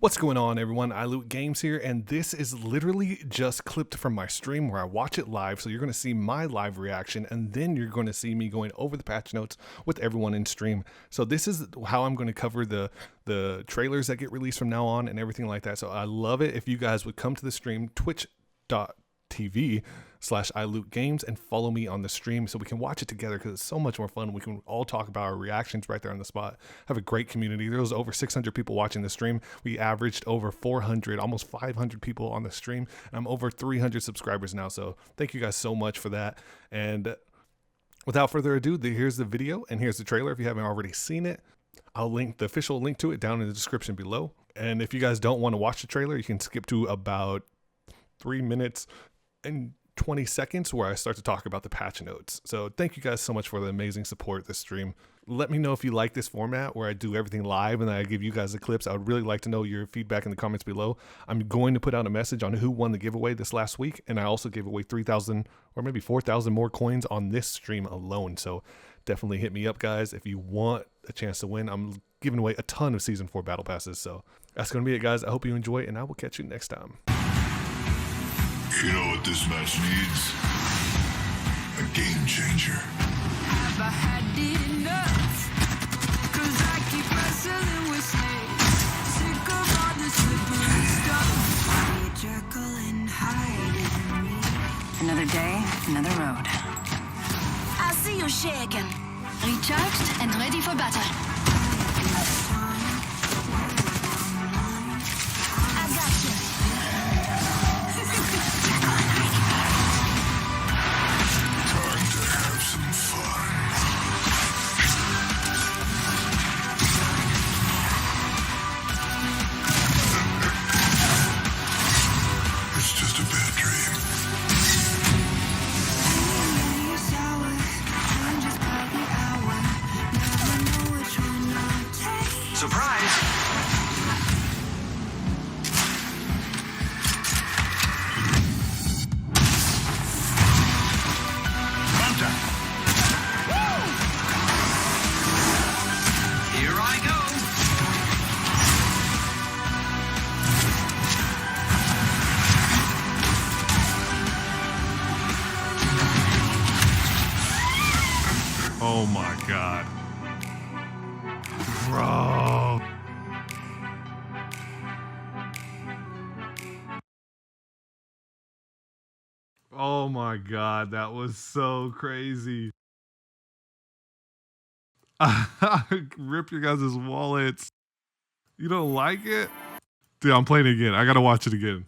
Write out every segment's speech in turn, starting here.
What's going on, everyone? iLootGames here, and this is literally just clipped from my stream where I watch it live. So you're going to see my live reaction, and then you're going to see me going over the patch notes with everyone in stream. So this is how I'm going to cover the trailers that get released from now on and everything like that. So I love it if you guys would come to the stream, twitch.tv/iLootGames, and follow me on the stream so we can watch it together, because it's so much more fun. We can all talk about our reactions right there on the spot. Have a great community. There was over 600 people watching the stream. We averaged over 400, almost 500 people on the stream, and I'm over 300 subscribers now. So thank you guys so much for that. And without further ado, here's the video and here's the trailer. If you haven't already seen it, I'll link the official link to it down in the description below. And if you guys don't want to watch the trailer, you can skip to about 3 minutes and 20 seconds where I start to talk about the patch notes. So thank you guys so much for the amazing support this stream. Let me know if you like this format where I do everything live and then I give you guys the clips. I would really like to know your feedback in the comments below. I'm going to put out a message on who won the giveaway this last week, and I also gave away 3,000 or maybe 4,000 more coins on this stream alone. So definitely hit me up, guys, if you want a chance to win. I'm giving away a ton of Season 4 Battle Passes. So that's going to be it, guys. I hope you enjoy, and I will catch you next time. You know what this match needs? A game changer. Have I had enough? 'Cause I keep wrestling with snakes. Sick of all the slippery stuff. Jekyll and Hyde in me. Another day, another road. I see you shaking. Recharged and ready for battle. I got you. Time to have some fun. It's just a bad dream. You're sour. Changes by the hour. Never know which one I'll take. Surprise! Hunter! Here I go! Oh my God. Bro. Oh my God, that was so crazy. Rip your guys' wallets. You don't like it? Dude, I'm playing it again. I gotta watch it again.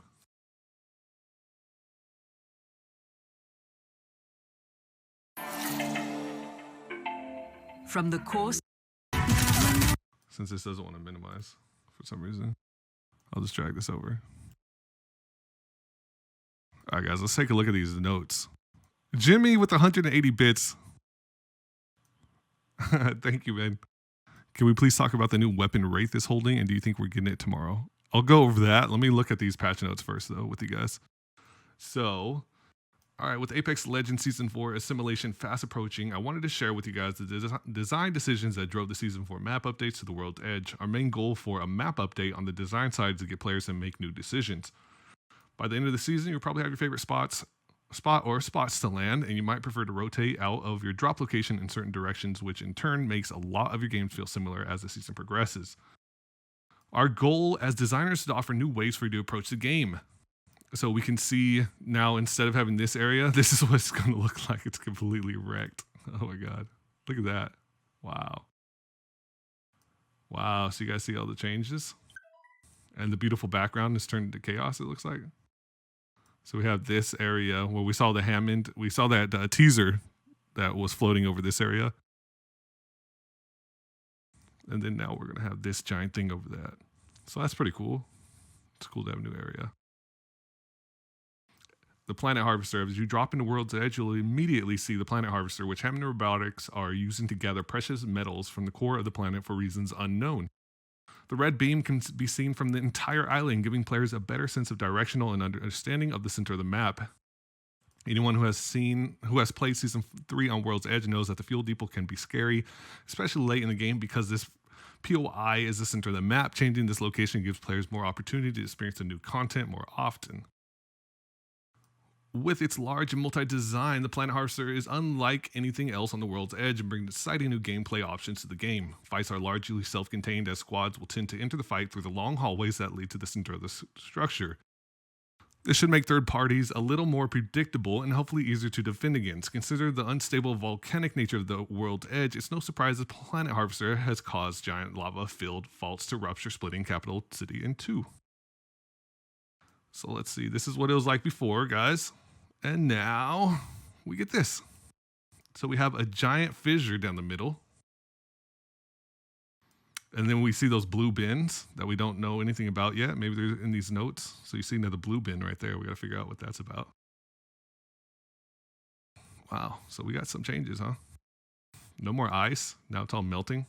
From the course. Since this doesn't want to minimize for some reason, I'll just drag this over. All right, guys, let's take a look at these notes. Jimmy with 180 bits. Thank you, man. Can we please talk about the new weapon Wraith is holding, and do you think we're getting it tomorrow? I'll go over that. Let me look at these patch notes first, though, with you guys. So, all right, with Apex Legends Season 4 assimilation fast approaching, I wanted to share with you guys the design decisions that drove the Season 4 map updates to the World's Edge. Our main goal for a map update on the design side is to get players to make new decisions. By the end of the season, you'll probably have your favorite spots to land, and you might prefer to rotate out of your drop location in certain directions, which in turn makes a lot of your games feel similar as the season progresses. Our goal as designers is to offer new ways for you to approach the game. So we can see now, instead of having this area, this is what it's going to look like. It's completely wrecked. Oh my God. Look at that. Wow. Wow. So you guys see all the changes? And the beautiful background is turned into chaos, it looks like. So we have this area where we saw the Hammond. We saw that teaser that was floating over this area. And then now we're going to have this giant thing over that. So that's pretty cool. It's cool to have a new area. The Planet Harvester. As you drop into World's Edge, you'll immediately see the Planet Harvester, which Hammond Robotics are using to gather precious metals from the core of the planet for reasons unknown. The red beam can be seen from the entire island, giving players a better sense of directional and understanding of the center of the map. Anyone who has played Season 3 on World's Edge knows that the fuel depot can be scary, especially late in the game, because this POI is the center of the map. Changing this location gives players more opportunity to experience the new content more often. With its large and multi-design, the Planet Harvester is unlike anything else on the world's edge and brings exciting new gameplay options to the game. Fights are largely self-contained, as squads will tend to enter the fight through the long hallways that lead to the center of the structure. This should make third parties a little more predictable and hopefully easier to defend against. Consider the unstable volcanic nature of the world's edge. It's no surprise that Planet Harvester has caused giant lava-filled faults to rupture, splitting capital city in two. So let's see, this is what it was like before, guys. And now we get this. So we have a giant fissure down the middle. And then we see those blue bins that we don't know anything about yet. Maybe they're in these notes. So you see another blue bin right there. We got to figure out what that's about. Wow. So we got some changes, huh? No more ice. Now it's all melting.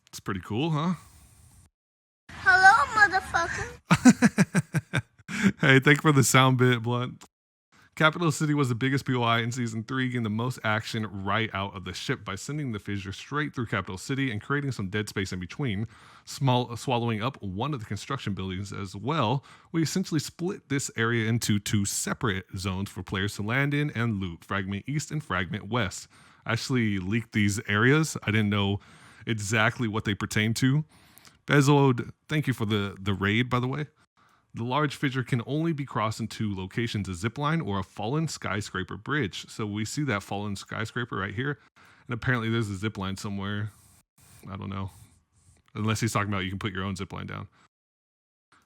It's pretty cool, huh? Hello, motherfucker. Hey, thank you for the sound bit, Blunt. Capital City was the biggest POI in Season 3, getting the most action right out of the ship by sending the fissure straight through Capital City and creating some dead space in between, swallowing up one of the construction buildings as well. We essentially split this area into two separate zones for players to land in and loot, Fragment East and Fragment West. I actually leaked these areas. I didn't know exactly what they pertain to. Bezod, thank you for the raid, by the way. The large fissure can only be crossed in two locations, a zip line or a fallen skyscraper bridge. So we see that fallen skyscraper right here. And apparently there's a zip line somewhere. I don't know. Unless he's talking about you can put your own zip line down.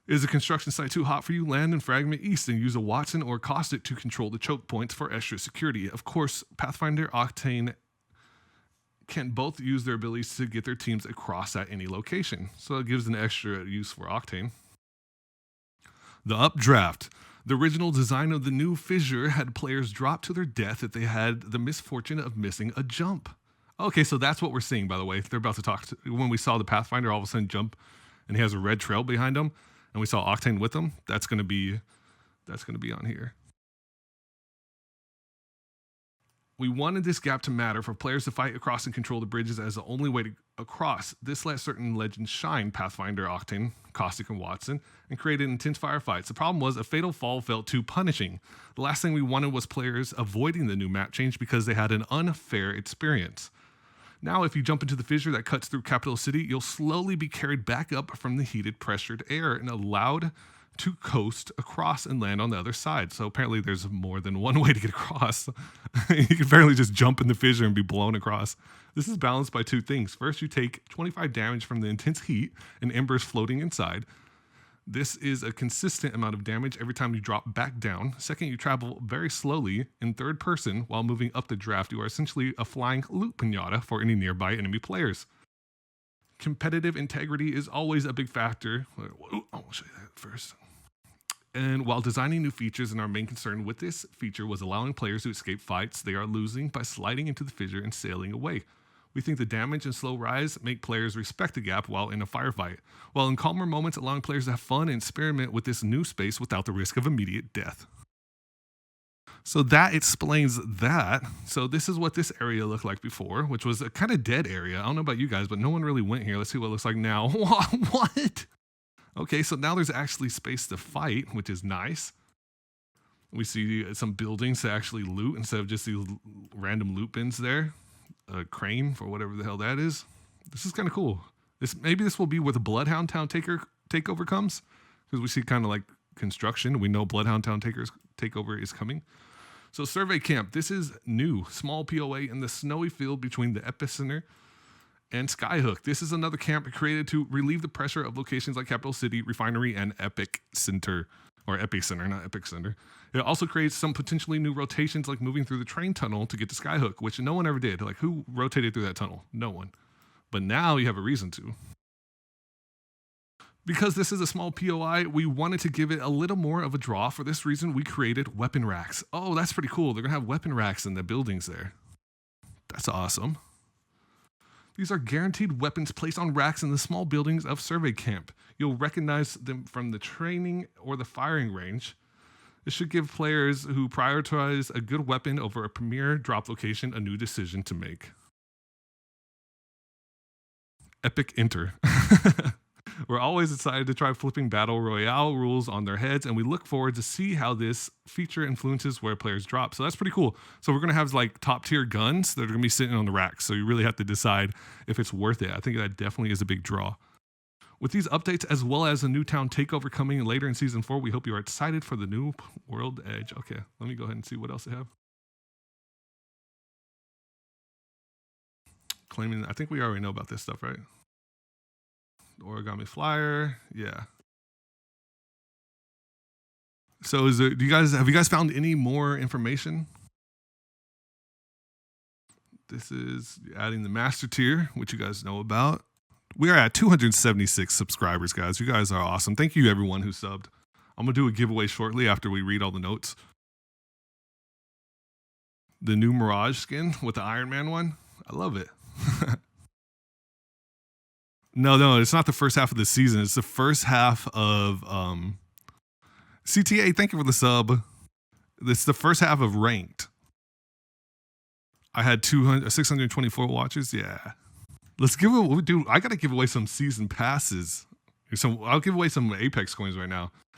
Is the construction site too hot for you? Land in Fragment East and use a Watson or Caustic to control the choke points for extra security. Of course, Pathfinder, Octane can both use their abilities to get their teams across at any location. So it gives an extra use for Octane. The updraft. The original design of the new fissure had players drop to their death if they had the misfortune of missing a jump. Okay, so that's what we're seeing, by the way. They're about to talk. When we saw the Pathfinder all of a sudden jump and he has a red trail behind him, and we saw Octane with him, that's going to be on here. We wanted this gap to matter for players to fight across and control the bridges as the only way to across. This let certain legends shine, Pathfinder, Octane, Caustic, and Watson, and created intense firefights. The problem was a fatal fall felt too punishing. The last thing we wanted was players avoiding the new map change because they had an unfair experience. Now, if you jump into the fissure that cuts through Capital City, you'll slowly be carried back up from the heated, pressured air and allowed to coast across and land on the other side. So apparently there's more than one way to get across. You can apparently just jump in the fissure and be blown across. This is balanced by two things. First, you take 25 damage from the intense heat and embers floating inside. This is a consistent amount of damage every time you drop back down. Second, you travel very slowly in third person while moving up the draft. You are essentially a flying loot pinata for any nearby enemy players. Competitive integrity is always a big factor. I'll show you that first. And while designing new features, and our main concern with this feature was allowing players to escape fights they are losing by sliding into the fissure and sailing away. We think the damage and slow rise make players respect the gap while in a firefight, while in calmer moments allowing players to have fun and experiment with this new space without the risk of immediate death. So that explains that. So this is what this area looked like before, which was a kind of dead area. I don't know about you guys, but no one really went here. Let's see what it looks like now. What? Okay, so now there's actually space to fight, which is nice. We see some buildings to actually loot instead of just these random loot bins there. A crane for whatever the hell that is. This is kind of cool. Maybe this will be where the Bloodhound Town takeover comes, because we see kind of like construction. We know Bloodhound Town takeover is coming. So Survey Camp, this is new. Small POA in the snowy field between the Epicenter and Skyhook. This is another camp created to relieve the pressure of locations like Capital City, Refinery, and Epic Center, or Epicenter, not Epic Center. It also creates some potentially new rotations, like moving through the train tunnel to get to Skyhook, which no one ever did. Like, who rotated through that tunnel? No one. But now you have a reason to. Because this is a small POI, we wanted to give it a little more of a draw. For this reason, we created weapon racks. Oh, that's pretty cool. They're going to have weapon racks in the buildings there. That's awesome. These are guaranteed weapons placed on racks in the small buildings of Survey Camp. You'll recognize them from the training or the firing range. This should give players who prioritize a good weapon over a premier drop location a new decision to make. Epic Enter. We're always excited to try flipping battle royale rules on their heads, and we look forward to see how this feature influences where players drop. So that's pretty cool. So we're going to have like top tier guns that are going to be sitting on the racks. So you really have to decide if it's worth it. I think that definitely is a big draw. With these updates, as well as a new town takeover coming later in season 4, we hope you are excited for the new World Edge. Okay, let me go ahead and see what else they have. Claiming, I think we already know about this stuff, right? The origami flyer, yeah. So have you guys found any more information? This is adding the master tier, which you guys know about. We are at 276 subscribers, guys. You guys are awesome. Thank you, everyone who subbed. I'm going to do a giveaway shortly after we read all the notes. The new Mirage skin with the Iron Man one. I love it. No, it's not the first half of the season. It's the first half of CTA. Thank you for the sub. It's the first half of Ranked. I had 624 watches. Yeah. Let's give it. Dude, I got to give away some season passes. I'll give away some Apex coins right now.